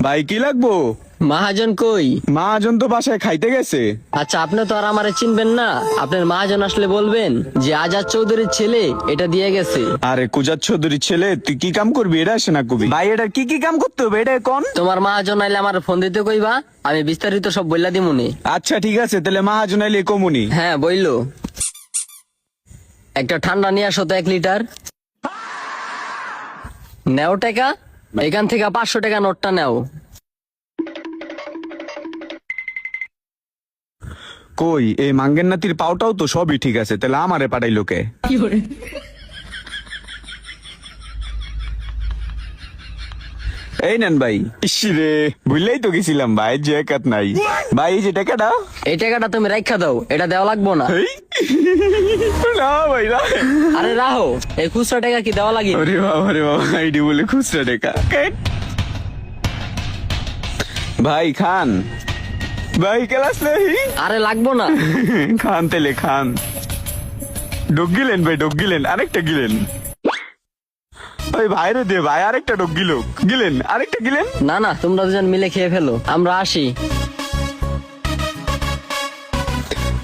ভাই কি লাগবো? মহাজন কই? মহাজন তো বাসায় খাইতে গেছে। আচ্ছা, আপনি তো আর আমারে চিনবেন না, আপনার মহাজন আসলে বলবেন যে আজাদ চৌধুরীর ছেলে এটা দিয়ে গেছে। আরে কুজাত চৌধুরীর ছেলে, তুই কি কাম করবি এটা আসে না কবি। ভাই এটা কি কি কাম করতে হবে এটা কোন? তোমার মহাজন আইলে আমার ফোন দিতে কইবা, আমি বিস্তারিত সব বইলা দিমুনি। আচ্ছা ঠিক আছে, তাহলে মহাজন আইলে কমুনি। হ্যাঁ বইলো। একটা ঠান্ডা নিয়ে আসো তো 1 লিটার। নেও টাকা, এখান থেকে 500 টাকা নোটটা নেও। কই এই মাঙ্গের নাতির পাওটাও তো সবই ঠিক আছে, তাহলে আমারে পাঠাইলো কে? এই নেন ভাই। ইসরে বুঝলেই তো গেছিলাম ভাই, যে একাত নাই ভাই। এই যে টাকাটা, এই টাকাটা তুমি রাখা দাও, এটা দেওয়া লাগবো না। এই, না ভাই না। আরে রাহো, এই খুচরা টাকা কি দেওয়া লাগে? আরে বাবা আইডি বলে খুচরা টাকা। ভাই খান, ভাই ক্লাস নেই। আরে লাগবো না। খান তেলে খান। ডোক গিলেন ভাই, ডোক গিলেন, আরেকটা গিলেন। ওই ভাইরে দে ভাই, আরেকটা ডোক গিল, গিলেন আরেকটা গিলেন। না না, তোমরা দুজন মিলে খেয়ে ফেলো, আমরা আসি।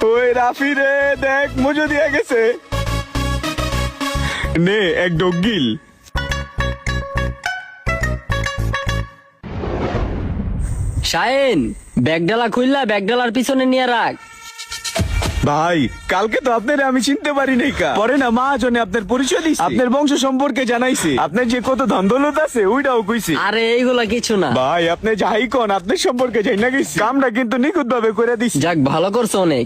ওই রাফি রে দেখ, মজো দিয়ে গেছে। নে এক ডোক গিল। শাহিন, ব্যাগডালা খুললা ব্যাগডালার পিছনে নিয়ে রাখ। ভাই কালকে তো আপনার আমি চিনতে পারি নাই কা, পরে না মহাজনে আপনার পরিচয় দিছে, আপনার বংশ সম্পর্কে জানাইছে, আপনার যে কত ধন দৌলত আছে ওইটাও কইছে। আরে এইগুলা কিছু না ভাই আপনি যাই কোন, আপনার সম্পর্কে যাই না গেছি, কামটা কিন্তু নিখুঁত ভাবে করে দিছি। যাক, ভালো করছো অনেক।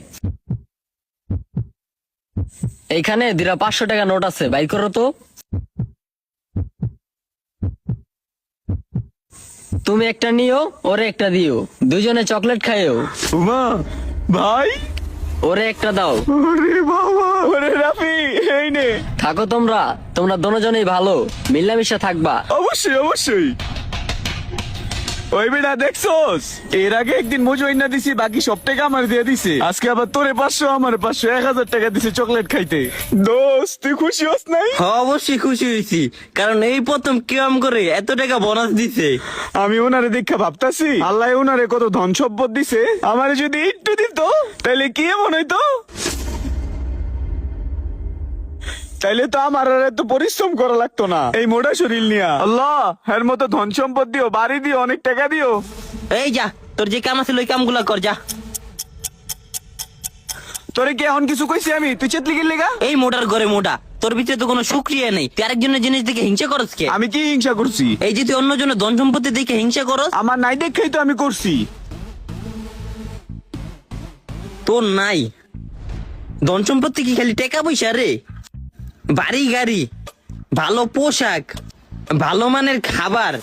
এইখানে 500 টাকা নোট আছে, বাইর করো তো। তুমি একটা নিও, ওরে একটা দিও, দুজনে চকলেট খাইও। উমা ভাই, ওরে একটা দাও। ওরে বাবা, ওরে রাফি এই নে। থাকো তোমরা, তোমরা দুজনেই ভালো, মিলামিশা থাকবা। অবশ্যই অবশ্যই। ওই বেটা দেখছোস, এর আগে একদিন মজুই না দিছি, বাকি সব টাকা আমার দিয়ে দিছে। আজকে আবার তোরে 500 আমার 500, 1000 টাকা দিছে চকলেট খাইতে। দোস্ত তুই খুশি হস নাই? অবশ্যই খুশি হয়েছি, কারণ এই প্রথম কাম করে এত টাকা বোনাস দিছে। আমি ওনারে দেখা ভাবতাছি, আল্লাহ ওনারে কত ধন সম্পদ দিছে, আমারে যদি একটু দিত তাইলে কি এমন হইতো, তাইলে তো আমার আর এত পরিশ্রম করা লাগতো না এই মোটা শরীর নিয়া। আল্লাহ এর মতো ধন সম্পদ দিও, বাড়ি দিও, অনেক টাকা দিও। এই যা, তোর যে কাম আছে ওই কামগুলা কর যা। তোরে কি এখন কিছু কইছি আমি? তুই চেতলি গেলি গা? এই মোটার ঘরে মোটা, তোর ভিতরে তো কোনো সুক্রিয়া নেই, তুই আরেকজনের জিনিস দেখে হিংসা করস কে? আমি কি হিংসা করছি? এই যে তুই অন্যজনের ধন সম্পত্তি দেখে হিংসা করস। আমার নাই দেখেই তো আমি করছি। তোর নাই ধন সম্পত্তি কি খালি টাকা পয়সা রে? বাড়ি গাড়ি, ভালো পোশাক, ভালো মানের খাবার।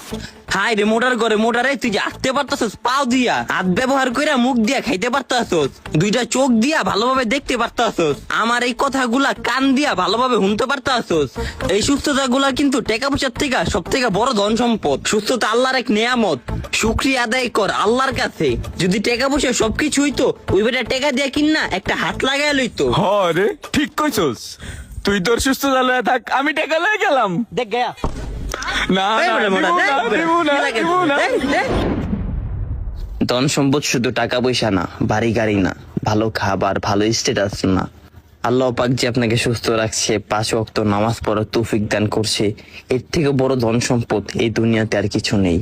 হাই রে মোটার ঘরে মোটারে, তুই যে আসতে পারতাছস পাও দিয়া, হাত ব্যবহার কইরা মুখ দিয়া খাইতে পারতাছস, দুইটা চোখ দিয়া ভালোভাবে দেখতে পারতাছস, আমার এই কথাগুলা কান দিয়া ভালোভাবে শুনতে পারতাছস। এই সুস্থতা গুলা কিন্তু টাকা পয়সার থেকে সব থেকে বড় ধন সম্পদ। সুস্থতা আল্লাহর এক নেয়ামত, শুকরিয়া আদায় কর আল্লাহর কাছে। যদি টাকা পয়সা সবকিছু হইতো, ওই বেটা টাকা দিয়া কিনা একটা হাত লাগাই লইতো। হ রে, ঠিক কইছস। তুই তোর সুস্থ লয়ে থাক, আমি টাকা লয়ে গেলাম। দেখ গয়া না দিব না। ধন সম্পদ শুধু টাকা পয়সা না, বাড়ি গাড়ি না, ভালো খাবার, ভালো স্ট্যাটাস না। আল্লাহ পাক যে আপনাকে সুস্থ রাখছে, 5 ওয়াক্ত নামাজ পড়ার তৌফিক দান করছে, এর থেকে বড় ধন সম্পদ এই দুনিয়াতে আর কিছু নেই।